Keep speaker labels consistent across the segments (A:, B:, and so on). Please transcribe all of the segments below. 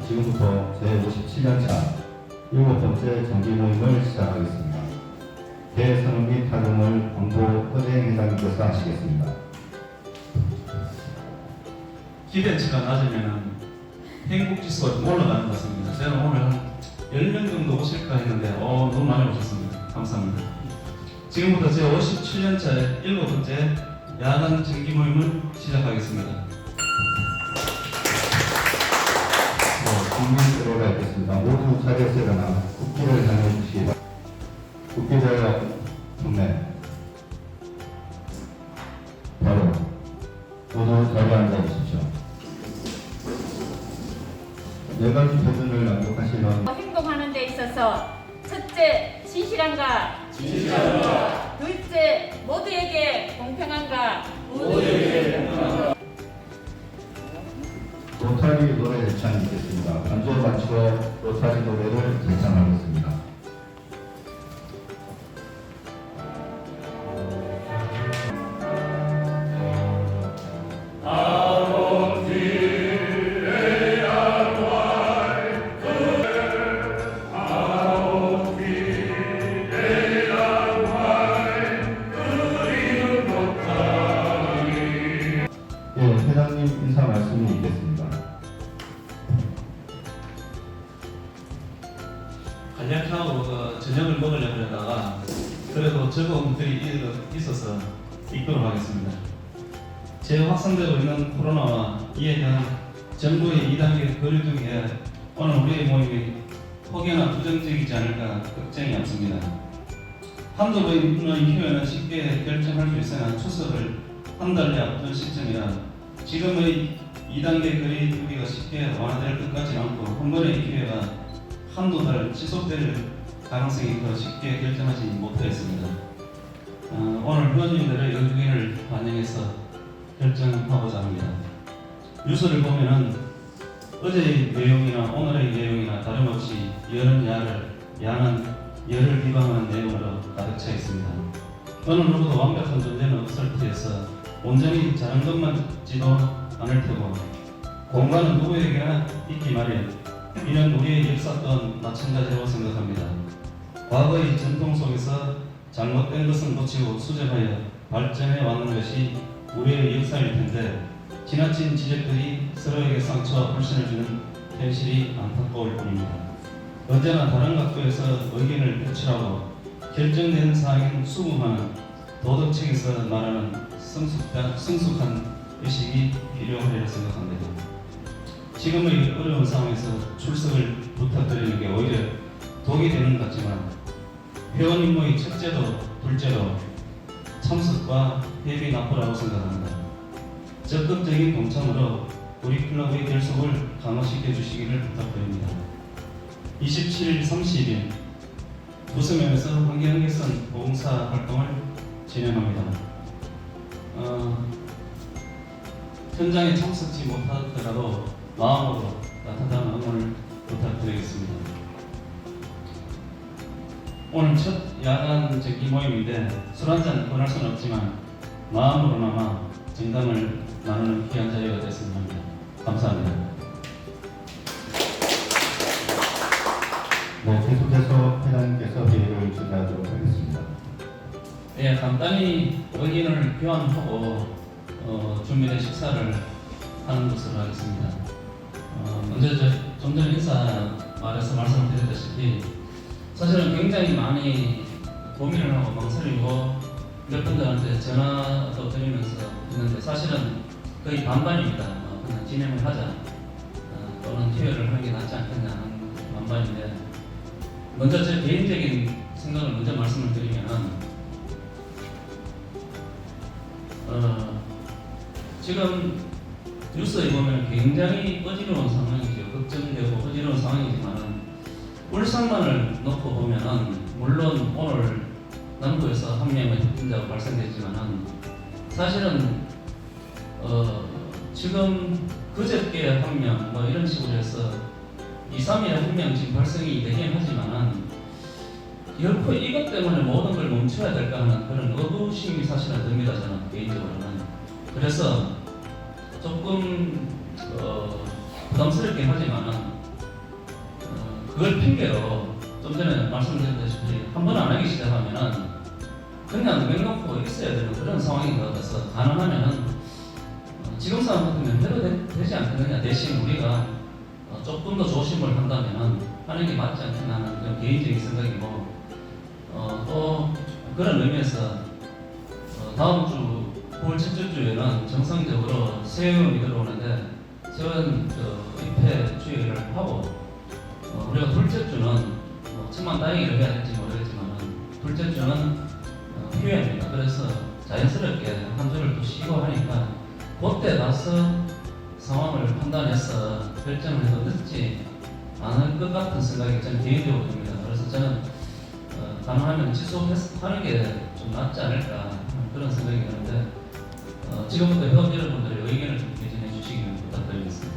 A: 지금부터 제57년차 7번째 정기 모임을 시작하겠습니다. 대선언 및 타동을 광보 은행회장님께서 하시겠습니다.
B: 기대치가 낮으면 행복지수가 좀 올라가는 것 같습니다. 제가 오늘 한 10명 정도 오실까 했는데 너무 많이 오셨습니다. 감사합니다. 지금부터 제57년차 7번째 야간 정기 모임을 시작하겠습니다.
A: 국민으로 있겠습니다. 모두 자리에서 일어나 국기를 향해 주시기 바랍니다. 국기를 경례. 바로 모두 자리에 앉아 주십시오. 네 가지 표준을 낭독하시는
C: 행동하는 데 있어서 첫째, 진실한가? 둘째, 모두에게 공평한가?
A: 로타리 노래 대찬이 있겠습니다. 반주에 맞추어 로타리 노래를 대찬하겠습니다. 회장님 인사 말씀이 있겠습니다.
B: 간략하고 저녁을 먹으려고 하다가 그래도 적응들이 있어서 읽도록 하겠습니다. 재확산되고 있는 코로나와 이에 대한 정부의 2단계 거리두기에 오늘 우리의 모임이 혹여나 부정적이지 않을까 걱정이 앞섭니다. 한두 번의 휴회는 쉽게 결정할 수 있으나 추석을 한 달에 앞둔 시점이라 지금의 2단계 거리두기가 쉽게 완화될 것까지는 않고 한 번의 기회가 한두 달 지속될 가능성이 더 쉽게 결정하지 못하였습니다. 오늘 회원님들의 의견을 반영해서 결정하고자 합니다. 뉴스를 보면은 어제의 내용이나 오늘의 내용이나 다름없이 열은 야는 열을 비방하는 내용으로 가득 차 있습니다. 어느 누구도 완벽한 존재는 없을 터에서 온전히 잘한 것만지도 않을 테고 공간은 누구에게나 있기 마련. 이는 우리의 역사 또한 마찬가지라고 생각합니다. 과거의 전통 속에서 잘못된 것은 고치고 수정하여 발전해 왔는 것이 우리의 역사일 텐데 지나친 지적들이 서로에게 상처와 불신을 주는 현실이 안타까울 뿐입니다. 언제나 다른 각도에서 의견을 표출하고 결정된 사항은 수긍하는 도덕책에서 말하는 성숙한 의식이 필요하리라 생각합니다. 지금의 어려운 상황에서 출석을 부탁드리는 게 오히려 독이 되는 것 같지만 회원 임무의 첫째도 둘째도 참석과 협의 납부라고 생각합니다. 적극적인 동참으로 우리 클럽의 결속을 강화시켜 주시기를 부탁드립니다. 27일, 30일 부서면에서 환경개선 봉사 활동을 진행합니다. 현장에 참석지 못하더라도 마음으로 따뜻한 응원을 부탁드리겠습니다. 오늘 첫 야간 정기 모임인데 술 한잔 권할 수는 없지만 마음으로나마 정담을 나누는 귀한 자리가 됐으면 합니다. 감사합니다.
A: 네, 계속해서 회장님께서 회의를 주재하도록 하겠습니다.
B: 네, 간단히 의견을 교환하고 준비된 식사를 하는 것으로 하겠습니다. 먼저 좀 전에 인사 말에서 말씀을 드렸다시피 사실은 굉장히 많이 고민을 하고 망설이고 몇 분들한테 전화도 드리면서 했는데 사실은 거의 반반입니다. 그냥 진행을 하자 또는 휴회를 하는 게 낫지 않겠냐는 반반인데 먼저 제 개인적인 생각을 먼저 말씀을 드리면은 지금 뉴스에 보면 굉장히 어지러운 상황이죠. 걱정되고 어지러운 상황이지만은 울산만을 놓고 보면은 물론 오늘 남부에서 한 명의 확진자가 발생됐지만은 사실은 지금 그저께 한 명 뭐 이런 식으로 해서 2, 3일에 한 명 지금 발생이 되긴 하지만은 결코 이것 때문에 모든 걸 멈춰야 될까 하는 그런 의구심이 사실은 듭니다. 저는 개인적으로는. 그래서 조금 부담스럽긴 하지만은 그걸 핑계로 좀 전에 말씀드렸다시피 한 번 안 하기 시작하면은 그냥 맥놓고 있어야 되는 그런 상황인 것 같아서 가능하면은 지금 상황 같으면 해도 되지 않겠느냐. 대신 우리가 조금 더 조심을 한다면은 하는 게 맞지 않겠나 하는 그런 개인적인 생각이고 또 그런 의미에서 다음 주 9월 첫째 주에는 정상적으로 세원이 들어오는데 세원 입회 주의를 하고 우리가 둘째 주는 천만 다행히를 해야 될지 모르겠지만 둘째 주는 휴회입니다. 그래서 자연스럽게 한 주를 또 쉬고 하니까 그때 가서 상황을 판단해서 결정을 해도 늦지 않을 것 같은 생각이 저는 개인적으로 듭니다. 그래서 저는 가능하면 취소하는 게 좀 낫지 않을까 그런 생각이 드는데 지금부터 회원 여러분들의 의견을 좀 개진해 주시길 부탁드리겠습니다.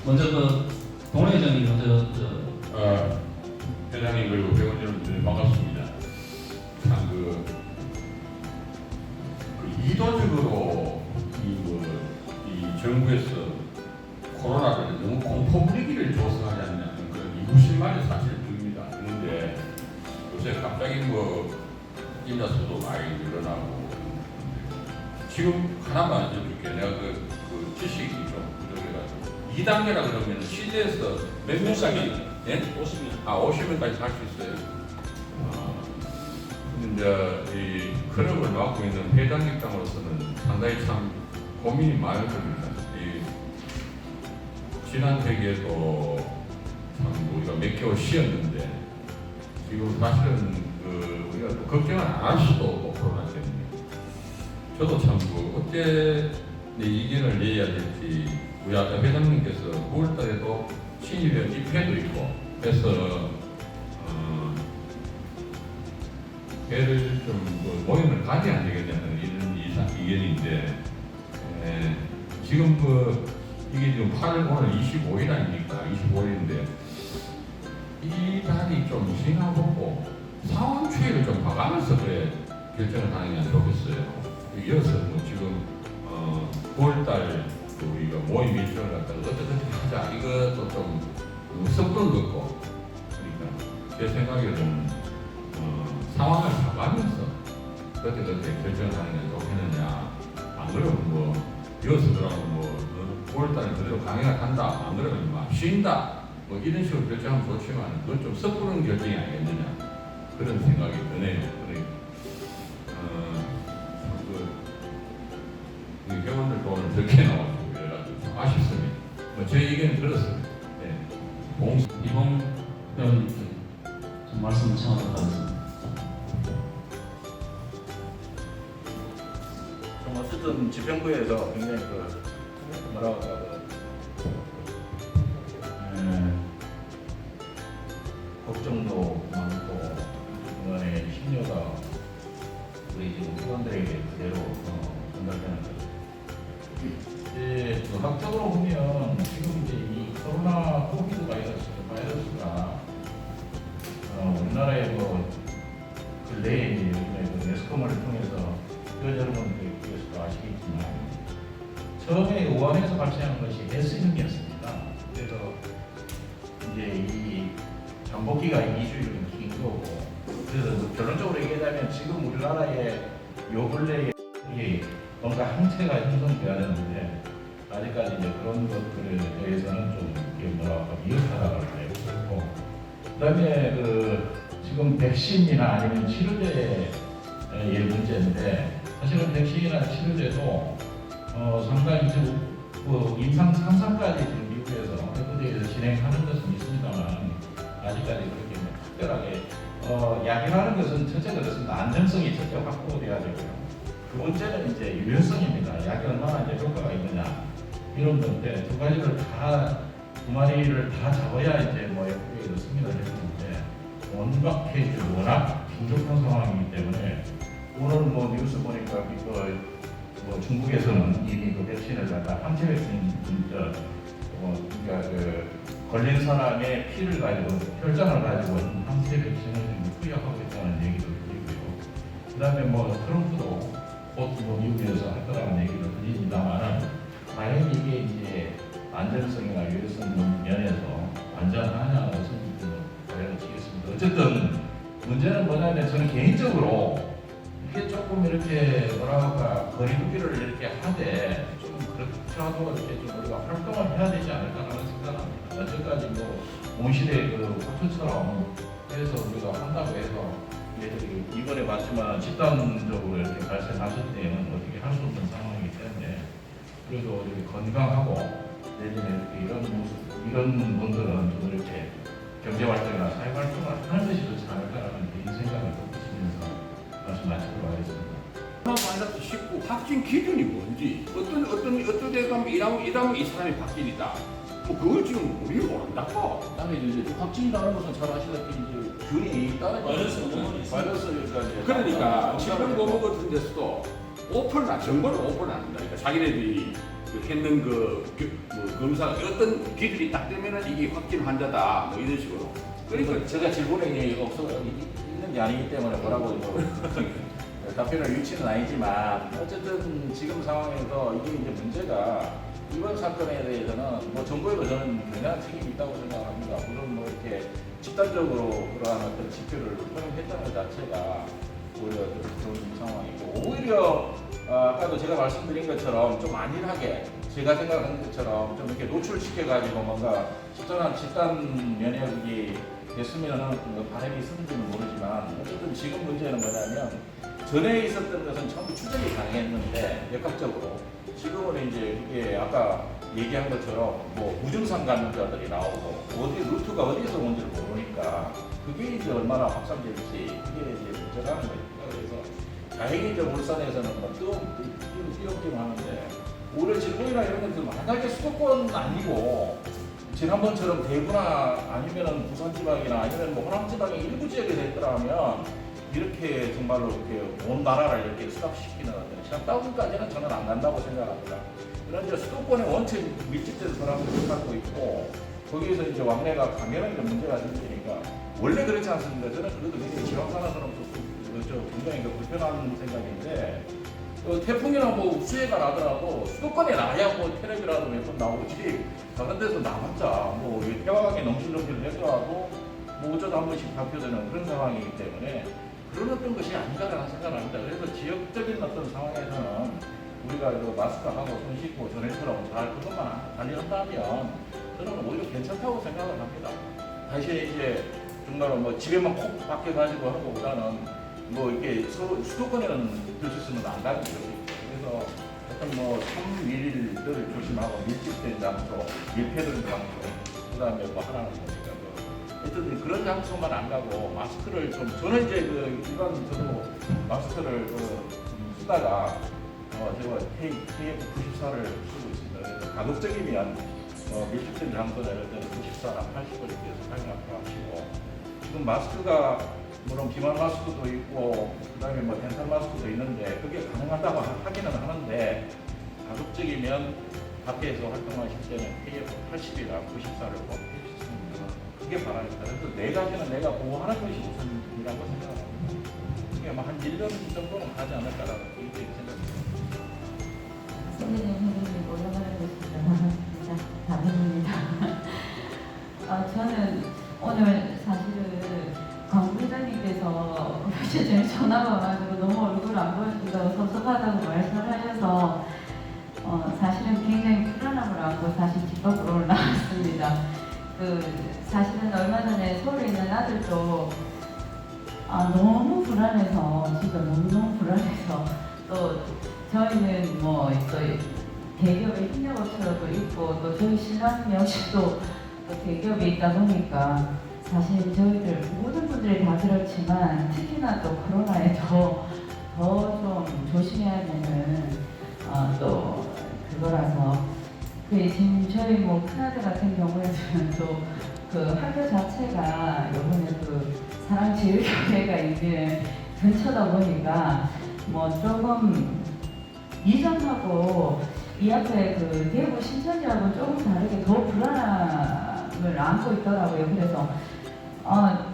B: 먼저 동호 회장님 먼저
D: 회장님 그리고 회원 여러분들 반갑습니다. 참 이도적으로 이 정부에서 코로나를 너무 공포 분위기를 조성하지 않냐는 그런 이구실만이 사실입니다. 그런데 요새 갑자기 임자 수도 많이 늘어나고 지금 하나만 여쭐게. 내가 그 지식이 좀 부족해가지고 2단계라 그러면 시대에서 몇 명까지? 예? 50명. 50명까지 갈 수 있어요. 이제 이 클럽을 맡고 있는 회장 입장으로서는 상당히 참 고민이 많을 겁니다. 지난 회기에도 참 우리가 몇 개월 쉬었는데 지금 사실은 우리가 또 걱정을 안 할 수도 없고 코로나 때문에 저도 참 어때 내 의견을 내야 될지 우리 아까 회장님께서 9월달에도 신입회원 입회도 있고 그래서 회를 좀 모임을 가져야 되겠다는 이런 의견인데 지금 이게 지금 8월 오늘 25일 아닙니까? 25일인데 이 달이 좀 지나보고 상황 추이를 좀 봐가면서 그래 결정을 하는 게 좋겠어요. 이어서 지금 9월달 우리가 모임 일정을 갖다가 어떻게 하자 이것도 좀 섣부른 것 같고 그러니까 제 생각에는 상황을 봐가면서 그때 결정을 하는 게 좋겠느냐. 안 그러면 이어서 그러면 9월달에 그대로 강행을 한다. 안 그러면 막 쉰다. 이런 식으로 결정하면 좋지만 그건 좀 섣부른 결정이 아니겠느냐. 그런 생각이 드네요. 회원들도 오늘 적게 나와주고 이래가지고 좀 아쉽습니다. 제 의견은 그렇습니다. 네.
B: 이번 회원님께 좀 말씀을 청하도록 하겠습니다.
E: 어쨌든 집행부에서 굉장히 뭐라고 할까 걱정도 많고 그간의 심려가 우리 지금 회원들에게 그대로 전달되는 거죠. 이제 학적으로 보면 지금 이제 이 코로나 코비드 바이러스가 우리나라의 근래에 이제 요즘에 매스컴을 통해서 여러분들께서도 아시겠지만 처음에 우한에서 발생한 것이 SM이었습니다. 그래서 이제 이 잠복기가 2주일은 긴 거고 그래서 결론적으로 얘기하자면 지금 우리나라의 요 근래에 뭔가 항체가 형성돼야 되는데 아직까지 이제 그런 것들에 대해서는 좀 미흡하다고 알고 그다음에 지금 백신이나 아니면 치료제의 문제인데 사실은 백신이나 치료제도 상당히 임상 3상까지 지금 미국에서 FDA에서 진행하는 것은 있습니다만 아직까지 그렇게 특별하게 약이라는 것은 첫째 그렇습니다. 안정성이 첫째 확보돼야 되고요. 두 번째는 이제 유효성입니다. 약이 얼마나 이제 효과가 있느냐 이런 건데 두 마리를 다 잡아야 이제 FDA에서 승인을 해주는데 온갖 케이스가 워낙 긴급한 상황이기 때문에 오늘 뉴스 보니까 중국에서는 이미 백신을 갖다 항체 백신 그러니까 걸린 사람의 피를 가지고 혈장을 가지고 항체 백신을 투여하고 있다는 얘기도 들리고요. 그다음에 트럼프도 곧 미국에서 할 거라는 얘기를 들립니다만은 과연 이게 이제 안전성이나 유해성 면에서 안전하냐 말씀을 드리겠습니다. 어쨌든 문제는 뭐냐면 저는 개인적으로 이게 조금 이렇게 뭐랄까 거리두기를 이렇게 하되 좀 그렇게라도 이렇게 좀 우리가 활동을 해야 되지 않을까라는 생각합니다. 언제까지 뭐 온실의 그 화초처럼 해서 우리가 한다고 해서 얘들이 이번에 봤지만 집단적으로 이렇게 발생하실 때는 어떻게 할 수 없는 상황이기 때문에 그래도 이렇게 건강하고 내년에 이렇게 이런 모습 이런 분들은 좀 이렇게 경제 활동이나 사회 활동을 하는 것이 좋지 않을까라는 개인 생각을 덧붙이면서 말씀 마치도록 하겠습니다.
F: 바이러스 19 확진 기준이 뭔지 어떤 데 가면 일하면 이 사람이 확진이다. 뭐 그걸 지금 우리는 모른다고.
G: 그다음에 이제 확진이라는 것은 잘 아시다시피 이제 균이 따르는 바이러스가
F: 그러니까 질병 공무 같은 데서도 정보를 오픈을 안 한다. 그러니까 자기네들이 했는 뭐 검사 어떤 기준이 딱 되면은 이게 확진 환자다 뭐 이런 식으로.
G: 그러니까 제가 질문에 있는 게 아니기 때문에 뭐라고 답변을 유치는 아니지만 어쨌든 지금 상황에서 이게 이제 문제가 이번 사건에 대해서는 뭐 정부에도 저는 굉장한 책임이 있다고 생각합니다. 물론 뭐 이렇게 집단적으로 그러한 어떤 지표를 활용했다는 것 자체가 오히려 좀 좋은 상황이고 오히려 아까도 제가 말씀드린 것처럼 좀 안일하게 제가 생각하는 것처럼 좀 이렇게 노출시켜가지고 뭔가 집단 면역이 됐으면은 바람이 있었는지는 모르지만 어쨌든 지금 문제는 뭐냐면 전에 있었던 것은 전부 추적이 가능했는데 역학적으로 지금은 이제 이게 아까 얘기한 것처럼 뭐 무증상 감염자들이 나오고 어디 루트가 어디에서 온지를 모르니까 그게 이제 얼마나 확산될지 이게 이제 문제라는 거니까 그래서 다행히 이제 울산에서는 뭐 띄엄띄엄 하는데 올해 질문이나 이런 것들 만약에 수도권 아니고 지난번처럼 대구나 아니면은 부산 지방이나 아니면 뭐 호남 지방의 일부 지역에 됐더라면 이렇게 정말로 이렇게 온 나라를 이렇게 스탑시키는 어떤 셧다운까지는 저는 안 간다고 생각합니다. 그런데 수도권에 원체 밀집된 사람들이 살고 있고 거기에서 이제 왕래가 가면은 이제 문제가 생기니까 원래 그렇지 않습니까? 저는 그래도 굉장히 지방 사는 사람도 굉장히 불편한 생각인데 태풍이나 뭐 우수해가 나더라도 수도권에 나야 뭐 테레비라도 몇 번 나오지 다른 데서 나왔자 뭐 태화강에 넘실넘실 내더라도 뭐 어쩌다 한 번씩 발표되는 그런 상황이기 때문에 그런 어떤 것이 아닌가라는 생각을 합니다. 그래서 지역적인 어떤 상황에서는 우리가 마스크하고 손 씻고 전에처럼 잘 그것만 관리한다면 저는 오히려 괜찮다고 생각을 합니다. 다시 이제 정말 뭐 집에만 콕 박혀가지고 하는 것보다는 뭐 이렇게 수도권에는 될 수 있으면 안 가는 거죠. 그래서 어떤 뭐 3일들을 조심하고 밀집된 장소, 밀폐된 장소, 그다음에 뭐 하나는 뭐니까 어쨌든 그런 장소만 안 가고 마스크를 좀 저는 이제 일반 저도 마스크를 쓰다가 제가 KF94를 쓰고 있습니다. 그래서 가급적이면 밀집된 장소나 이럴 때는 94나 80을 이렇게 해서 사용하시고 지금 마스크가 물론 비만 마스크도 있고 그다음에 뭐 덴탈 마스크도 있는데 그게 가능하다고 하기는 하는데 가급적이면 밖에서 활동하실 때는 KF80이나 94를 꼭 해주시면 그게 바랍니다. 그래서 네 가지는 내가 보호하는 것이 우선이라고 생각합니다. 그게 뭐 한 1년 정도는 가지 않을까라는 개인적인 생각입니다.
H: 선생님 올라가는 것입니다. 다행입니다. 저는 오늘 사실은 광부장님께서 며칠 전에 전화가 와가지고 너무 얼굴 안 보여준다고 섭섭하다고 말씀을 하셔서 사실은 굉장히 불안함을 안고 사실 집 밖으로 나왔습니다. 사실은 얼마 전에 서울에 있는 아들도 너무 불안해서 진짜 너무 불안해서 또 저희는 뭐 또 대기업의 협력업체로도 있고 또 저희 신랑 역시 또 대기업에 있다 보니까 사실 저희들 모든 분들이 다 그렇지만 특히나 또 코로나에 더 좀 조심해야 되는 또 그거라서 지금 저희 뭐 큰아들 같은 경우에는 또 그 학교 자체가 요번에 사랑제일교회가 있는 근처다 보니까 뭐 조금 이전하고 이 앞에 대구 신천지하고 조금 다르게 더 불안함을 안고 있더라고요. 그래서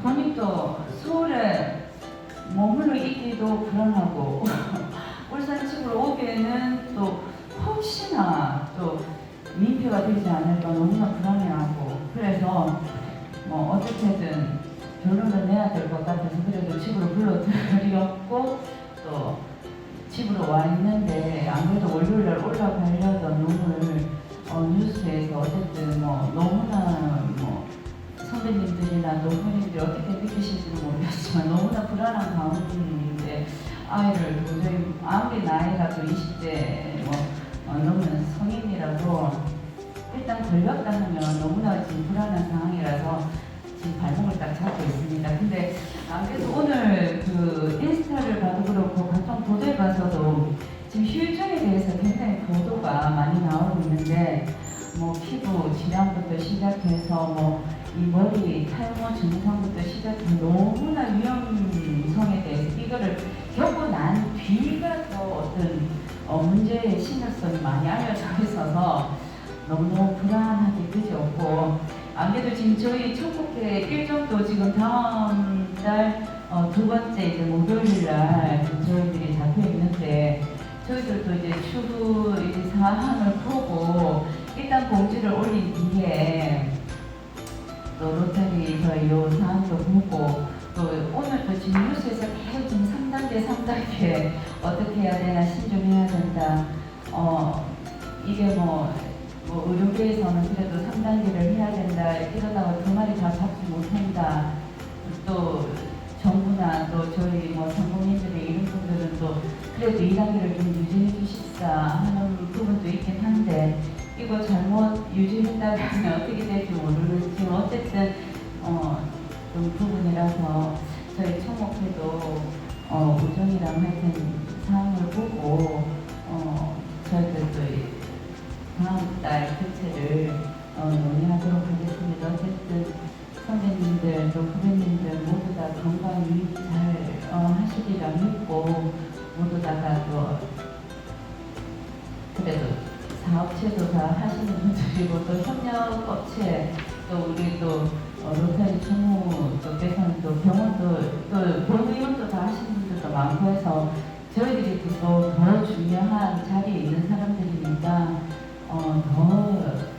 H: 본인도 서울에 머물러 있기도 불안하고 울산 집으로 오기에는 또 혹시나 또 민폐가 되지 않을까 너무나 불안해하고 그래서 뭐 어떻게든 결론을 내야 될 것 같아서 그래도 집으로 불러드렸고 또 집으로 와 있는데 안 그래도 월요일날 올라가려던 놈을 뉴스에서 어쨌든 뭐 너무나 뭐 선배님들이나 노부님들이 어떻게 느끼실지는 모르겠지만 너무나 불안한 가운데 아이를 도저히 아무리 나이가 또 20대 넘는 성인이라도 일단 걸렸다 하면 너무나 지금 불안한 상황이라서 지금 발목을 딱 잡고 있습니다. 근데 안 그래도 오늘 그 인스타를 봐도 그렇고 각종 보도에 봐서도 지금 휴유증에 대해서 굉장히 보도가 많이 나오고 있는데 뭐 피부 질환부터 시작해서 뭐 이 머리 탈모 증상부터 시작해서 너무나 위험성에 대해서 이거를 겪고 난 뒤가 또 어떤 문제의 심각성이 많이 알려져 있어서 너무너무 불안하게 그지없고 안 그래도 지금 저희 천국회 일정도 지금 다음 달 두 번째 이제 목요일 날 저희들이 잡혀 있는데 저희들도 이제 추후 이 사항을 보고 일단 공지를 올린 뒤에 또 로터리 저희 요 사항도 보고 또 오늘 또 지금 뉴스에서 계속 지금 3단계 어떻게 해야 되나 신중해야 된다. 이게 뭐 의료계에서는 그래도 3단계를 해야 된다. 이러다가 그 말이 다 잡지 못한다. 또 정부나 또 저희 뭐 상공인들의 이런 분들은 또 그래도 2단계를 좀 유지해 주십사 하는 부분도 있긴 한데 이거 잘못 유지했다면 어떻게 될지 모르겠지만 어쨌든 그 부분이라서 저희 총목회도 우정이랑 하여튼 사항을 보고 저희들도 다음 달 교체를 논의하도록 하겠습니다. 어쨌든 선배님들 또 후배님들 모두 다 건강 유지 잘 하시리라 믿고 모두 다가 또 그래도 사업체도 다 하시는 분들이고 또 협력업체 또 우리 또 로터리 총무 쪽에서는 또 병원도 또 병의원도 다 하시는 분들도 많고 해서 저희들이 또 더 중요한 자리에 있는 사람들이니까 더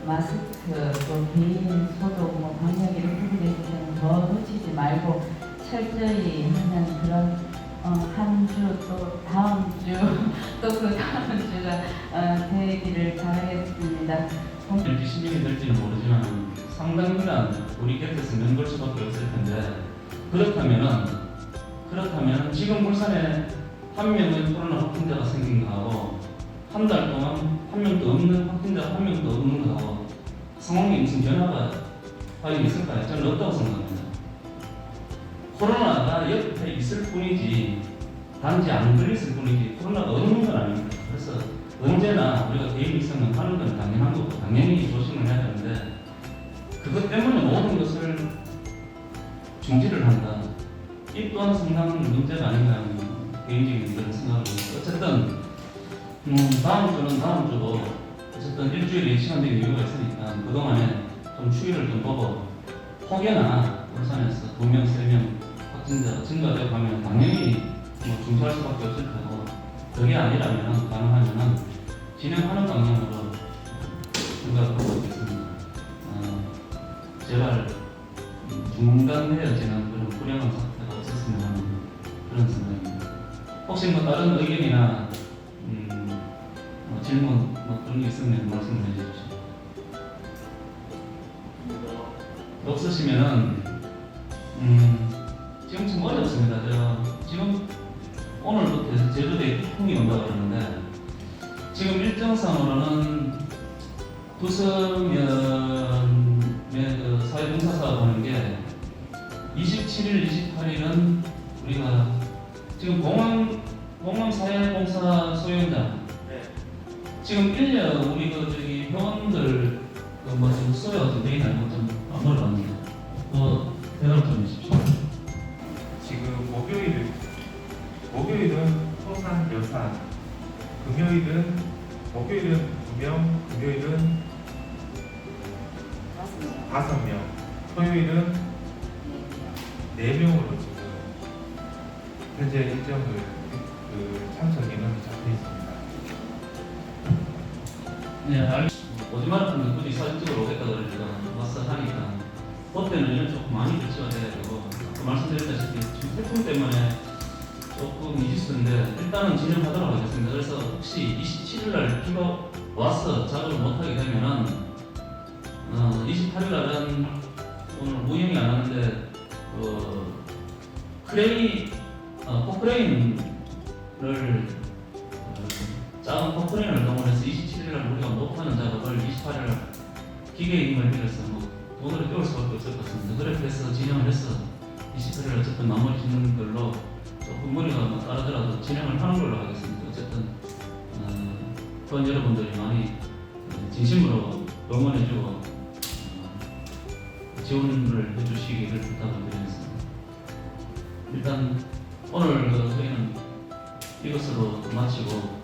H: 마스크 또 개인 소독 뭐 방역 이런 부분에 있어서는 더 놓치지 말고 철저히 하는 그런 한 주 또 다음 주 또 그 다음 주가 되기를 바라겠습니다.
B: 이렇게 신경이 될지는 모르지만 상당 기간 우리 곁에서 맴돌 수밖에 없을 텐데 그렇다면 지금 울산에 한 명의 코로나 확진자가 생긴 거하고 한 달 동안 한 명도 없는 확진자가 한 명도 없는 거하고 상황에 무슨 변화가 과연 있을까요? 저는 없다고 생각합니다. 코로나가 옆에 있을 뿐이지 단지 안 걸렸을 뿐이지 코로나가 없는 건 아닙니다. 그래서 언제나 우리가 개인 위생은 하는 건 당연한 거고 당연히 조심을 해야 되는데 그것 때문에 모든 것을 중지를 한다. 이 또한 상당한 문제가 아닌가 하는 개인적인 그런 생각을 합니다. 어쨌든 다음 주는 다음 주고 어쨌든 일주일이 시간적인 이유가 있으니까 그동안에 좀 추이를 좀 보고 혹여나 울산에서 2명, 3명 확진자가 증가되고 하면 당연히 중지할 수밖에 없을 테고 그게 아니라면 가능하면 진행하는 방향으로 생각하고 있겠습니다. 제발 중단되어지는 그런 불행한 사태가 없었으면 하는 그런 생각입니다. 혹시 다른 의견이나 질문 그런 게 있으면 말씀을 해주십시오. 없으시면은 지금 좀 어렵습니다. 지금 오늘부터 제주도에 태풍이 온다고 그러는데 지금 일정상으로는 구서면의 그 사회봉사사업 하는 게 27일, 28일은 우리가 지금 공항 사회봉사 소유자 지금 1년 우리 저기 병원들 지금 수요가 어떻게 되어 있나요? 좀 안 물어봤는데 대답 좀 해주십시오.
I: 지금 목요일은 토산, 여산, 목요일은 2명, 금요일은 5명, 토요일은 4명으로 지금 현재 일정을 참석 인원이 잡혀 있습니다.
B: 네, 알겠습니다. 오지 말았는데 굳이 사진 찍으러 오겠다 그러니까 와서 하니까 그때는 이런 조금 많이 배치가 돼가지고 아까 말씀드렸다시피 지금 태풍 때문에 조금 미지수인데 일단은 진행하도록 하겠습니다. 그래서 혹시 27일날 비가 와서 작업을 못하게 되면은 28일날은 오늘 무용이 안 하는데 포크레인을 작은 포크레인을 동원해서 27일날 우리가 못하는 작업을 28일날 기계의 힘을 빌려서 돈을 떼올 수밖에 없을 것 같습니다. 그렇게 해서 진행을 해서 28일날 어쨌든 마무리 짓는 걸로 조금 머리가 따르더라도 진행을 하는 걸로 하겠습니다. 어쨌든 번 여러분들이 많이 진심으로 응원해주고 지원을 해주시기를 부탁을 드리겠습니다. 일단 오늘 회의는 이것으로 마치고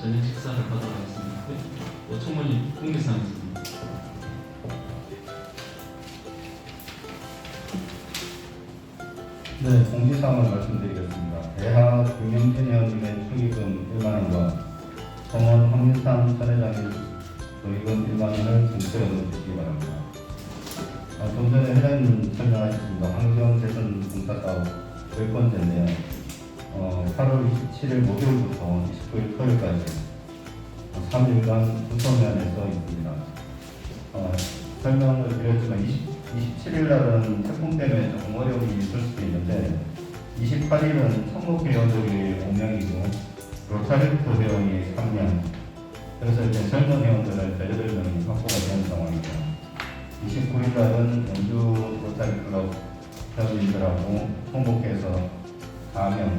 B: 저녁 식사를 하도록 하겠습니다. 충분히 공개사항 있습니다.
A: 네, 공지사항을 말씀드리겠습니다. 대하 김영진 의원님의 축의금 1만 원과 성원 황민상 전 회장의 조의금 1만 원을 공채로 넣어주시기 바랍니다. 좀 전에 회장님 설명하셨습니다. 환경재산 공사사업 조건제인데요. 8월 27일 목요일부터 29일 토요일까지 3일간 구성면에서 있습니다. 설명을 드렸지만 27일 날은 태풍 때문에 조금 어려움이 있을 수도 있는데 28일은 성목 회원들이 5명이고 로타리트 회원이 3명, 그래서 이제 젊은 회원들은 18명이 확보가 되는 상황이고 29일 날은 연주 로타리클럽 회원님들하고 성목회에서 4명이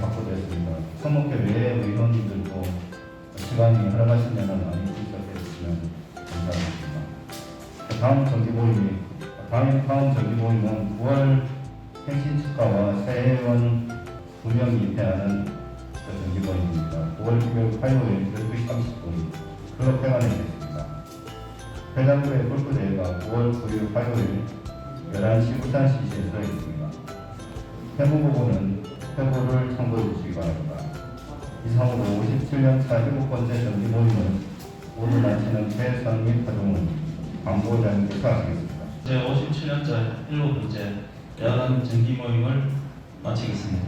A: 확보됐습니다. 성목회 외의 회원님들도 시간이 허락하시면 많이 출석해 주시면 감사하겠습니다. 다음 정기 모임은 9월 생신 축하와 새해원 2명이 입회하는 정기 모임입니다. 9월 9일 화요일 12시 30분 클럽 회관에 있습니다. 회장부의 골프대회가 9월 9일 화요일 11시 부산시시에서 있습니다. 회무부는 회보를 참고해 주시기 바랍니다. 이상으로 57년차 7번째 정기 모임은 모두 마치는 최선 및 활동을 광고장님께서 하시겠습니다.
B: 제 57년째 7번째 야간 정기 모임을 마치겠습니다.